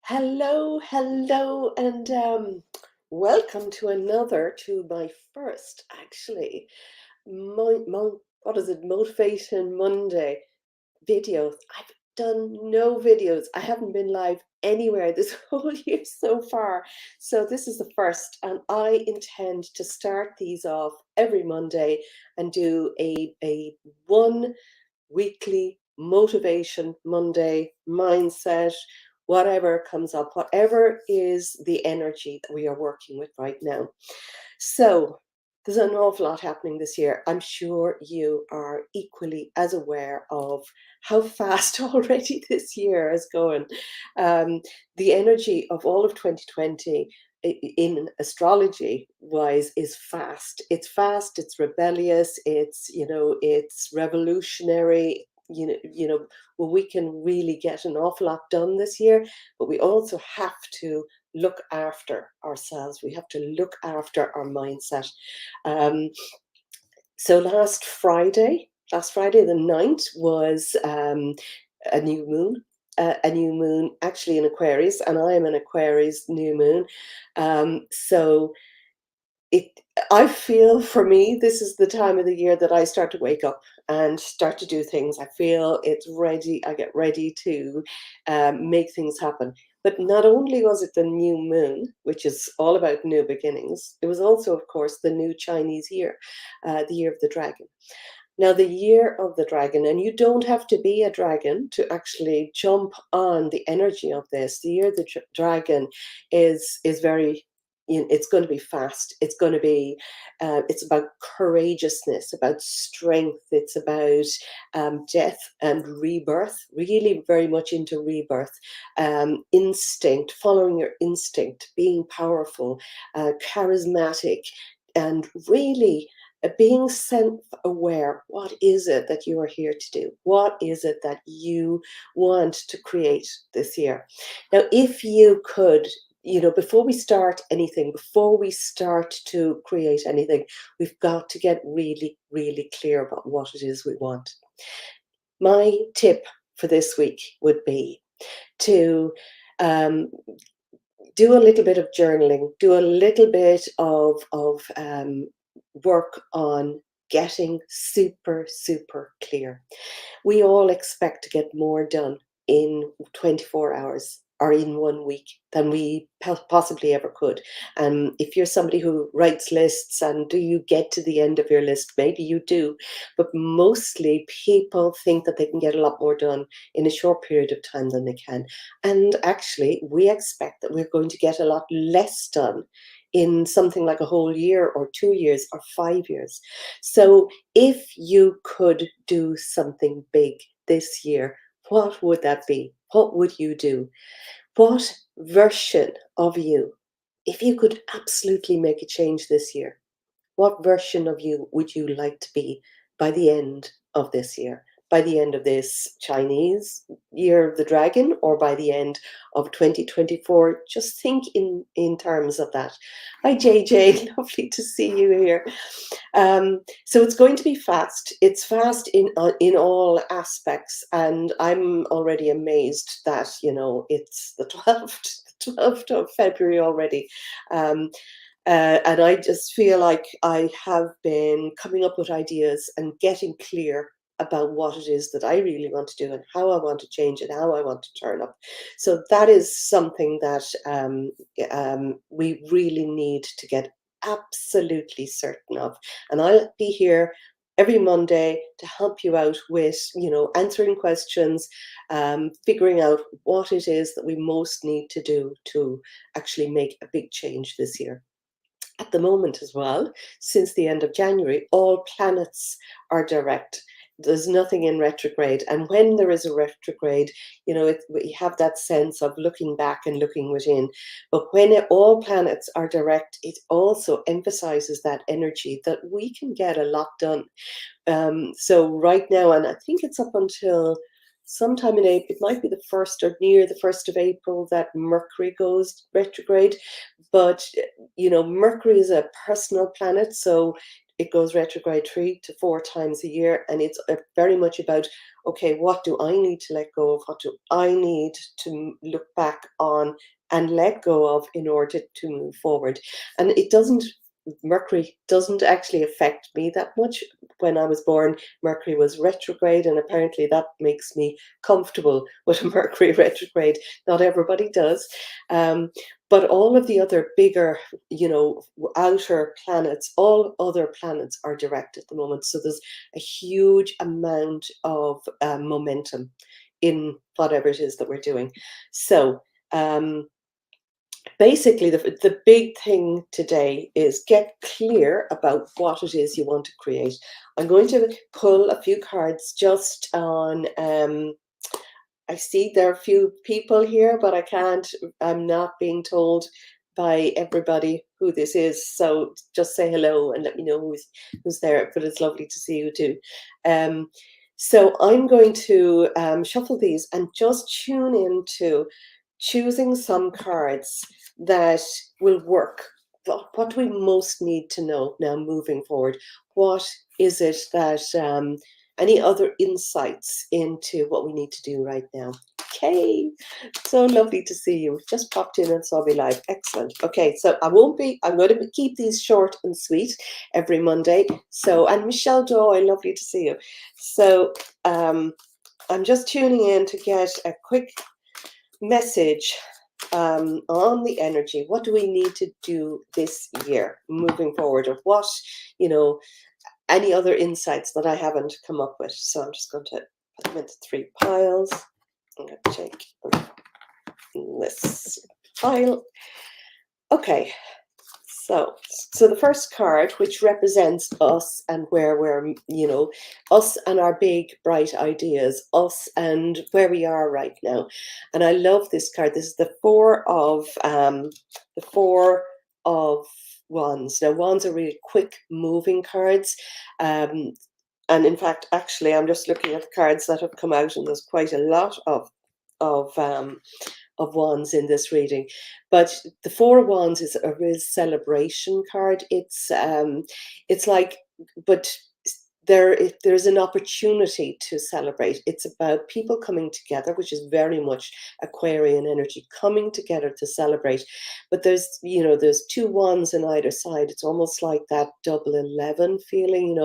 Hello, and welcome to my first, actually, what is it, Motivation Monday videos. I've done no videos. I haven't been live anywhere this whole year so far. So this is the first, and I intend to start these off every Monday and do a one weekly motivation Monday mindset, whatever comes up, whatever is the energy that we are working with right now. So there's an awful lot happening this year. I'm sure you are equally as aware of how fast already this year is going. The energy of all of 2020 in astrology wise is fast. It's fast, it's rebellious, it's revolutionary. Well, we can really get an awful lot done this year, but we also have to look after ourselves. We have to look after our mindset. Um, so last Friday the 9th was a new moon. A new moon actually in Aquarius, and I am an Aquarius new moon. So it I feel, for me, this is the time of the year that I start to wake up and start to do things. I feel it's ready. I get ready to make things happen. But not only was it the new moon, which is all about new beginnings, it was also, of course, the new Chinese year, the year of the dragon. Now, the year of the dragon, and you don't have to be a dragon to actually jump on the energy of this. The year of the dragon is very, it's going to be fast. It's going to be, it's about courageousness, about strength. It's about death and rebirth, really very much into rebirth, instinct, following your instinct, being powerful, charismatic, and really being self-aware. What is it that you are here to do? What is it that you want to create this year? Now, if you could, before we start anything, before we start to create anything, we've got to get really, really clear about what it is we want. My tip for this week would be to do a little bit of journaling, do a little bit of work on getting super, super clear. We all expect to get more done in 24 hours or in 1 week than we possibly ever could. If you're somebody who writes lists, and do you get to the end of your list? Maybe you do, but mostly people think that they can get a lot more done in a short period of time than they can. And actually, we expect that we're going to get a lot less done in something like a whole year or 2 years or 5 years. So if you could do something big this year, what would that be? What would you do? What version of you, if you could absolutely make a change this year, what version of you would you like to be by the end of this year? By the end of this Chinese year of the dragon, or by the end of 2024? Just think in terms of that. Hi, JJ. Lovely to see you here. So it's going to be fast. It's fast in all aspects, and I'm already amazed that it's the 12th of February already. Um, and I just feel like I have been coming up with ideas and getting clear about what it is that I really want to do and how I want to change it, how I want to turn up. So that is something that we really need to get absolutely certain of. And I'll be here every Monday to help you out with, answering questions, figuring out what it is that we most need to do to actually make a big change this year. At the moment as well, since the end of January, all planets are direct. There's nothing in retrograde. And when there is a retrograde, we have that sense of looking back and looking within. But when all planets are direct, it also emphasizes that energy that we can get a lot done. So right now, and I think it's up until sometime in April, it might be the 1st or near the 1st of April, that Mercury goes retrograde. But Mercury is a personal planet, so it goes retrograde 3 to 4 times a year, and it's very much about, okay, what do I need to let go of? What do I need to look back on and let go of in order to move forward? And it doesn't, Mercury doesn't actually affect me that much. When I was born, Mercury was retrograde, and apparently that makes me comfortable with a Mercury retrograde. Not everybody does. But all of the other bigger, outer planets, all other planets are direct at the moment. So there's a huge amount of momentum in whatever it is that we're doing. So, basically, the big thing today is get clear about what it is you want to create. I'm going to pull a few cards just on, I see there are a few people here, but I'm not being told by everybody who this is. So just say hello and let me know who's there, but it's lovely to see you too. So I'm going to shuffle these and just tune into choosing some cards that will work. What do we most need to know now moving forward? What is it that, any other insights into what we need to do right now? Okay, so lovely to see you. Just popped in and saw me live. Excellent. Okay, so I'm going to keep these short and sweet every Monday. So, and Michelle Doy, lovely to see you. So, I'm just tuning in to get a quick message on the energy. What do we need to do this year moving forward, or what, any other insights that I haven't come up with? So I'm just going to put them into 3 piles. I'm going to take this pile. Okay, so the first card, which represents us and where we're, us and our big bright ideas, us and where we are right now. And I love this card. This is the Four of Wands. Now, wands are really quick moving cards. And in fact, actually, I'm just looking at the cards that have come out, and there's quite a lot of wands in this reading. But the Four of Wands is a real celebration card. It's like, but there's an opportunity to celebrate. It's about people coming together, which is very much Aquarian energy, coming together to celebrate. But there's 2 wands on either side. It's almost like that double 11 feeling,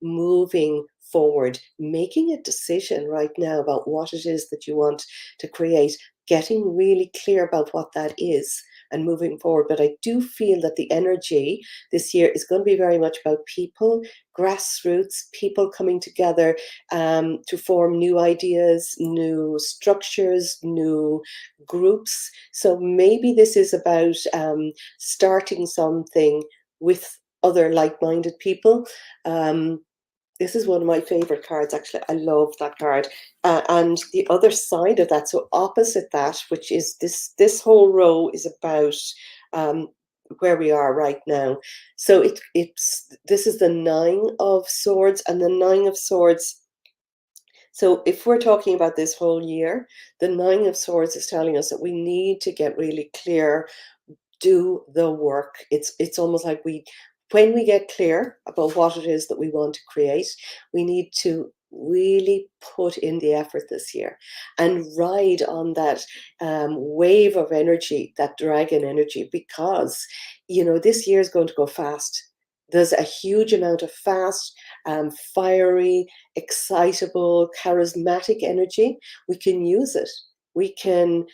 moving forward, making a decision right now about what it is that you want to create, getting really clear about what that is and moving forward. But I do feel that the energy this year is going to be very much about people, grassroots, people coming together to form new ideas, new structures, new groups. So maybe this is about starting something with other like-minded people. This is one of my favorite cards, actually. I love that card. And the other side of that, so opposite that, which is this whole row is about where we are right now. So this is the 9 of Swords, and the 9 of Swords. So if we're talking about this whole year, the 9 of Swords is telling us that we need to get really clear, do the work. It's almost like when we get clear about what it is that we want to create, we need to really put in the effort this year and ride on that wave of energy, that dragon energy, because this year is going to go fast. There's a huge amount of fast, fiery, excitable, charismatic energy. We can use it. We can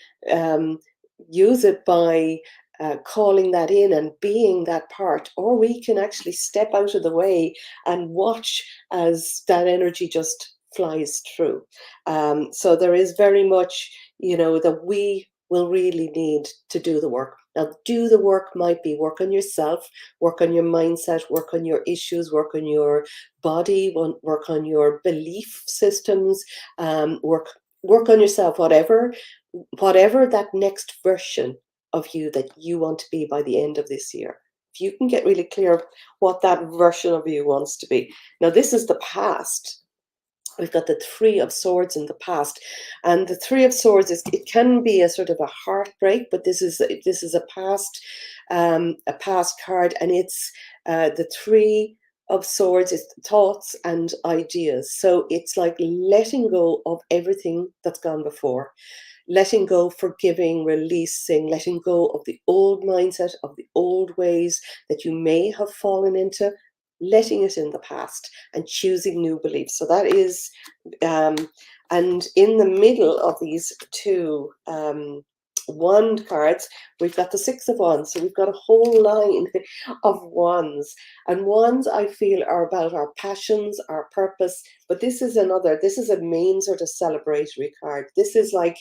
use it by calling that in and being that part, or we can actually step out of the way and watch as that energy just flies through. So there is very much, that we will really need to do the work. Now, do the work might be work on yourself, work on your mindset, work on your issues, work on your body, work on your belief systems, work on yourself, whatever that next version of you that you want to be by the end of this year. If you can get really clear of what that version of you wants to be. Now, this is the past. We've got the 3 of Swords in the past, and the 3 of Swords it can be a sort of a heartbreak, but this is a past card, and it's the 3 of Swords is thoughts and ideas. So it's like letting go of everything that's gone before, letting go, forgiving, releasing, letting go of the old mindset, of the old ways that you may have fallen into, letting it in the past and choosing new beliefs. So that is, um, and in the middle of these two wand cards, we've got the Six of Wands. So we've got a whole line of wands. And wands, I feel, are about our passions, our purpose. But this is a main sort of celebratory card. This is like,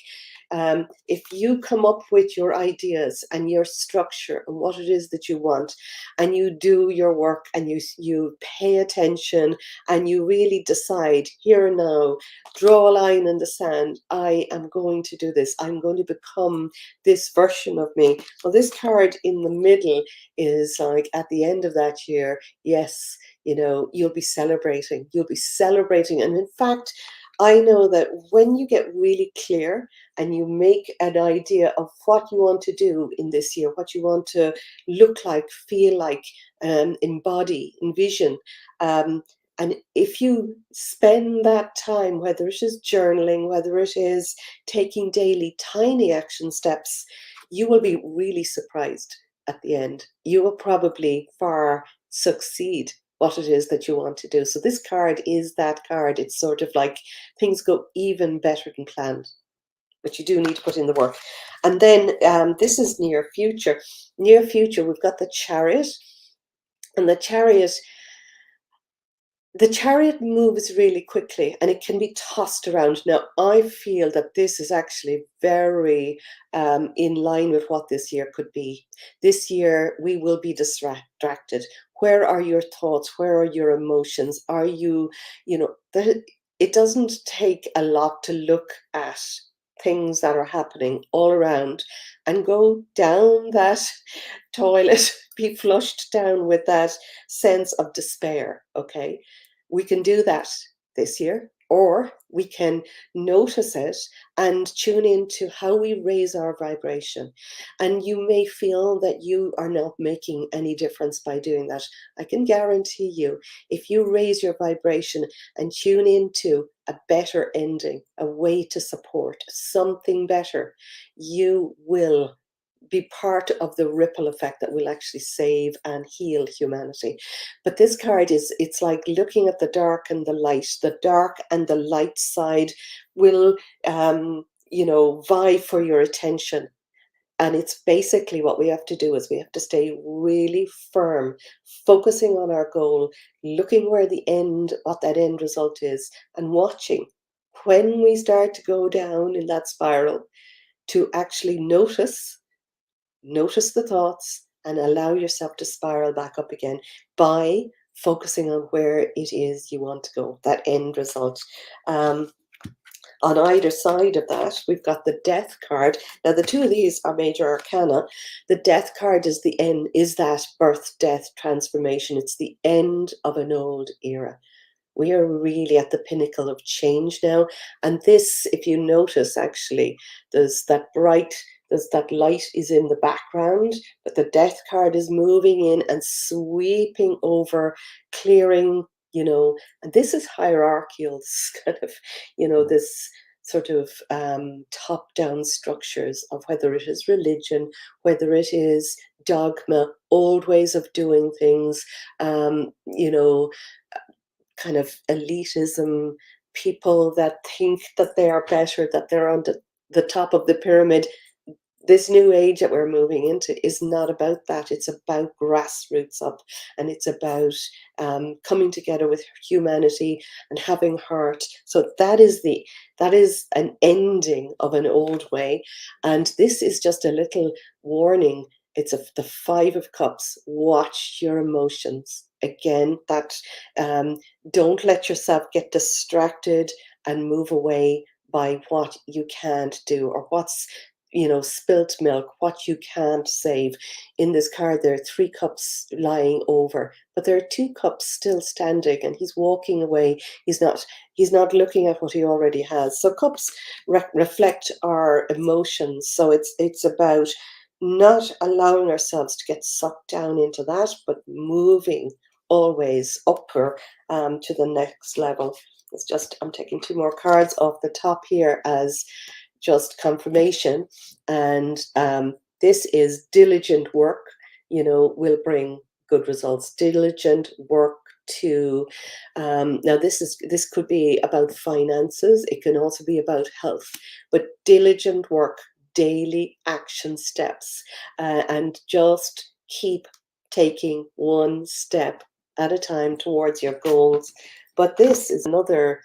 if you come up with your ideas and your structure and what it is that you want, and you do your work and you pay attention and you really decide here and now, draw a line in the sand, I am going to do this, I'm going to become this version of me. Well, this card in the middle is like at the end of that year, yes, you'll be celebrating. You'll be celebrating. And in fact, I know that when you get really clear and you make an idea of what you want to do in this year, what you want to look like, feel like, embody, envision, and if you spend that time, whether it is journaling, whether it is taking daily tiny action steps, you will be really surprised at the end. You will probably far succeed what it is that you want to do. So this card is that card. It's sort of like things go even better than planned, but you do need to put in the work. And then this is near future. Near future, we've got the Chariot, and the chariot moves really quickly and it can be tossed around. Now, I feel that this is actually very in line with what this year could be. This year, we will be distracted. Where are your thoughts? Where are your emotions? Are you, it doesn't take a lot to look at things that are happening all around and go down that toilet, be flushed down with that sense of despair, okay? We can do that this year, or we can notice it and tune into how we raise our vibration. And you may feel that you are not making any difference by doing that. I can guarantee you, if you raise your vibration and tune into a better ending, a way to support something better, you will be part of the ripple effect that will actually save and heal humanity. But this card it's like looking at the dark and the light. The dark and the light side will, vie for your attention. And it's basically what we have to do is we have to stay really firm, focusing on our goal, looking what that end result is, and watching when we start to go down in that spiral to actually notice the thoughts and allow yourself to spiral back up again by focusing on where it is you want to go, that end result. Um, on either side of that, we've got the Death card. Now, the two of these are major arcana. The Death card is the end, is that birth, death, transformation. It's the end of an old era. We are really at the pinnacle of change now. And this, if you notice, actually, there's that light is in the background, but the Death card is moving in and sweeping over, clearing, and this is hierarchical, this kind of, this sort of top-down structures of whether it is religion, whether it is dogma, old ways of doing things, kind of elitism, people that think that they are better, that they're on the top of the pyramid. This new age that we're moving into is not about that. It's about grassroots up, and it's about coming together with humanity and having heart. So that is an ending of an old way, and this is just a little warning. It's the Five of Cups. Watch your emotions. Again, that don't let yourself get distracted and move away by what you can't do or what's spilt milk, what you can't save. In this card, there are three cups lying over, but there are two cups still standing, and he's walking away. He's not looking at what he already has. So cups reflect our emotions. So it's about not allowing ourselves to get sucked down into that, but moving always upper to the next level. It's just, I'm taking two more cards off the top here as just confirmation. And this is diligent work, will bring good results. Diligent work to now this could be about finances, it can also be about health, but diligent work, daily action steps, and just keep taking one step at a time towards your goals. But this is another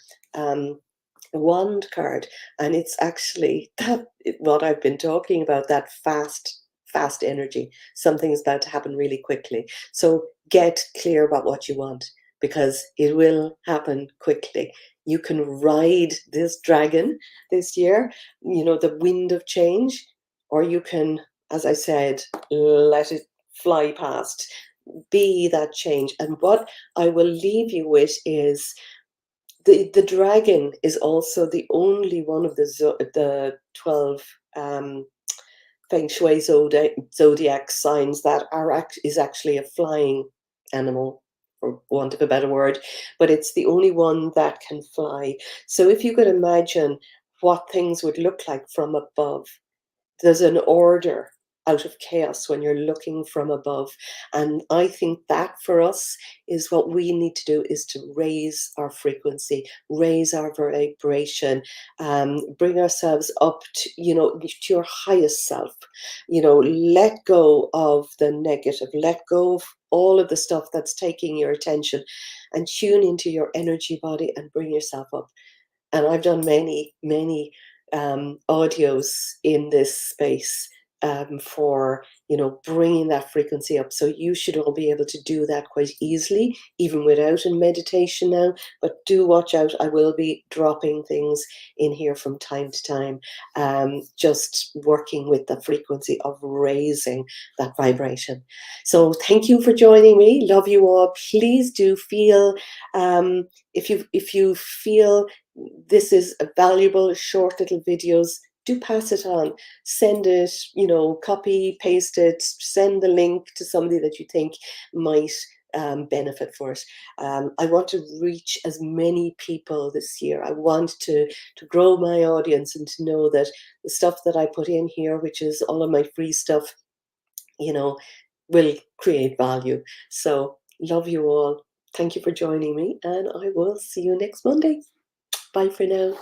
wand card, and it's actually that what I've been talking about, that fast energy. Something's about to happen really quickly, so get clear about what you want, because it will happen quickly. You can ride this dragon this year, the wind of change, or you can, as I said, let it fly past. Be that change. And what I will leave you with is the dragon is also the only one of the 12 feng shui zodiac signs that is actually a flying animal, for want of a better word, but it's the only one that can fly. So if you could imagine what things would look like from above, there's an order out of chaos when you're looking from above. And I think that for us is what we need to do, is to raise our frequency, raise our vibration, bring ourselves up to your highest self. Let go of the negative, let go of all of the stuff that's taking your attention, and tune into your energy body and bring yourself up. And I've done many audios in this space for bringing that frequency up. So you should all be able to do that quite easily, even without a meditation now. But do watch out, I will be dropping things in here from time to time, just working with the frequency of raising that vibration. So thank you for joining me. Love you all. Please do feel, if you feel this is a valuable, short little videos, do pass it on. Send it, copy, paste it, send the link to somebody that you think might benefit for it. I want to reach as many people this year. I want to grow my audience and to know that the stuff that I put in here, which is all of my free stuff, will create value. So love you all. Thank you for joining me, and I will see you next Monday. Bye for now.